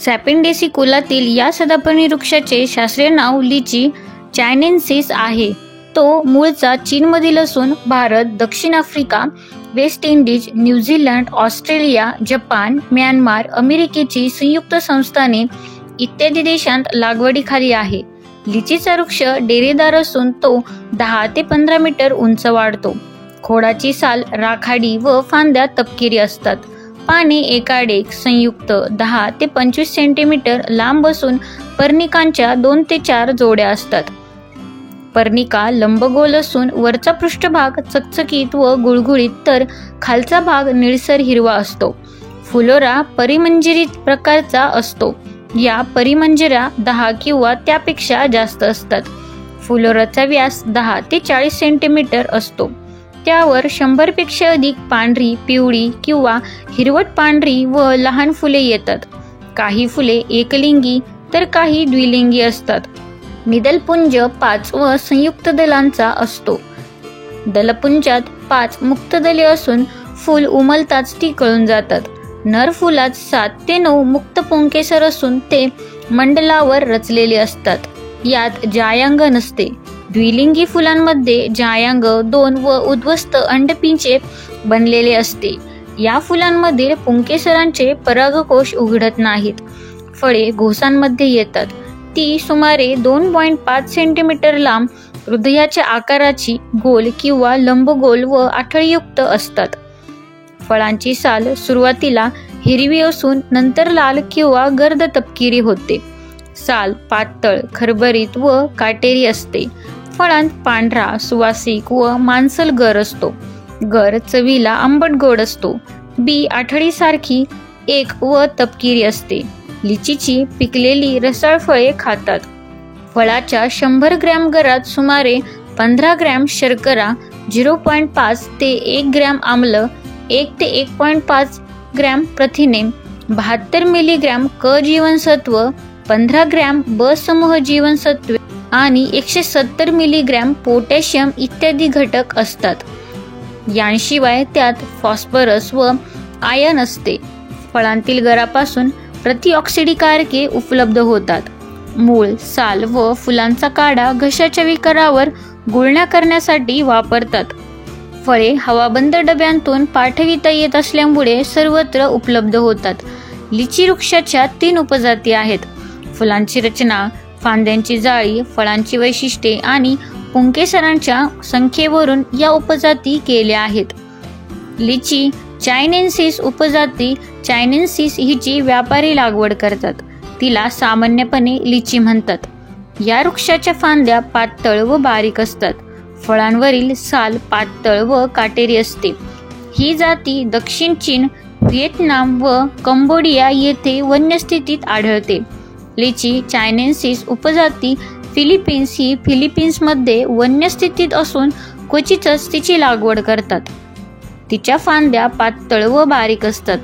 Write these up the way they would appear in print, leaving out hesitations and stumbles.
सॅपिंडेसी कुलातील या सदापर्णी वृक्षाचे शास्त्रीय नाव लिची चायनेन्सिस आहे. तो मूळचा चीनमधील असून भारत, दक्षिण Africa, West Indies, New Zealand, Australia, Japan, Myanmar, अमेरिकेची संयुक्त संस्थाने इत्यादी देशांत लागवडीखाली आहे. लिचीचा वृक्ष डेरेदार असून तो 10 ते 15 मीटर उंच वाढतो. खोडाची साल राखाडी व फांद्या तपकिरी असतात. पाने एकाडेक संयुक्त 10 ते 25 सेंटीमीटर लांब असून पर्णिकांच्या 2 ते 4 जोड्या असतात. पर्णिका लंबगोल असून वरचा पृष्ठभाग चकचकीत व गुळगुळीत तर खालचा भाग निळसर हिरवा असतो. फुलोरा परिमंजिरीत प्रकारचा असतो. या परिमंजिऱ्या 10 किंवा त्यापेक्षा जास्त असतात. फुलोराचा व्यास 10 ते 40 सेंटीमीटर असतो. त्यावर 100 पेक्षा अधिक पांढरी, पिवळी किंवा हिरवट पांढरी व लहान फुले येतात. काही फुले एकलिंगी तर काही द्विलिंगी असतात. निदलपुंज 5 व संयुक्त दलांचा असतो. दलपुंजात 5 मुक्त दले असून फूल उमलताच ती कळून जातात. नर फुलात 7 ते 9 मुक्त पुंकेसर असून ते मंडलावर रचलेले असतात. यात जायांग नसते. द्विलिंगी फुलांमध्ये जायांग 2 व उद्ध्वस्त अंडपिंचे बनलेले असते. या फुलांमधील पुंकेसरांचे परागकोश उघडत नाहीत. फळे घोसांमध्ये येतात. ती सुमारे 2.5 सेंटीमीटर लांब, हृदयाच्या आकाराची, गोल किंवा लंबगोल व आठळीयुक्त असतात. फळांची साल सुरुवातीला हिरवी असून नंतर लाल किंवा गर्द तपकिरी होते. साल पातळ, खरबरीत व काटेरी असते. फळांत पांढरा, सुवासिक व मांसल गर असतो. गर चवीला आंबट गोड असतो. बी आठळीसारखी एक व तपकिरी असते. लिचीची पिकलेली रसाळ फळे खातात. फळाच्या 100 ग्रॅम गरात सुमारे 15 ग्रॅम शर्करा, 0.5 ते 1 ग्रॅम आम्ल, 1 ते 1.5 ग्रॅम प्रथिने, 72 मिलीग्रॅम क जीवनसत्व, 15 ग्रॅम ब समूह जीवनसत्वे आणि 170 मिलीग्रॅम पोटॅशियम इत्यादी घटक असतात. यांशिवाय त्यात फॉस्फरस व आयर्न असते. फळांतील गरापासून प्रतिऑक्सिडीकारके उपलब्ध होतात. मूळ, साल व फुलांचा काढा घशाच्या विकारावर गुळण्या करण्यासाठी वापरतात. फळे हवाबंद डब्यांतून पाठविता येत असल्यामुळे सर्वत्र उपलब्ध होतात. लिची वृक्षाच्या 3 उपजाती आहेत. फुलांची रचना, फांद्यांची जाळी, फळांची वैशिष्ट्ये आणि पुंकेसरांच्या संख्येवरून या उपजाती केल्या आहेत. लिची चायनेन्सिस उपजाती चायनेन्सिस हिची व्यापारी लागवड करतात. तिला सामान्यपणे लिची म्हणतात. या वृक्षाच्या फांद्या पातळ व बारीक असतात. फळांवरील साल पातळ व काटेरी असते. ही जाती दक्षिण चीन, व्हिएतनाम व कंबोडिया येथे वन्यस्थितीत आढळते. लिची चायनेन्सिस उपजाती फिलिपिन्स ही फिलिपिन्समध्ये वन्यस्थितीत असून क्वचितच तिची लागवड करतात. तिच्या फांद्या पातळ व बारीक असतात.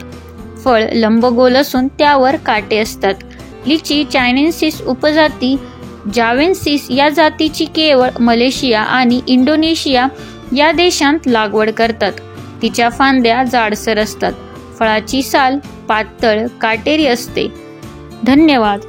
फळ लंबगोल असून त्यावर काटे असतात. लिची चायनेन्सिस उपजाती जावेन्सिस या जातीची केवळ मलेशिया आणि इंडोनेशिया या देशांत लागवड करतात. तिच्या फांद्या जाडसर असतात. फळाची साल पातळ काटेरी असते. धन्यवाद.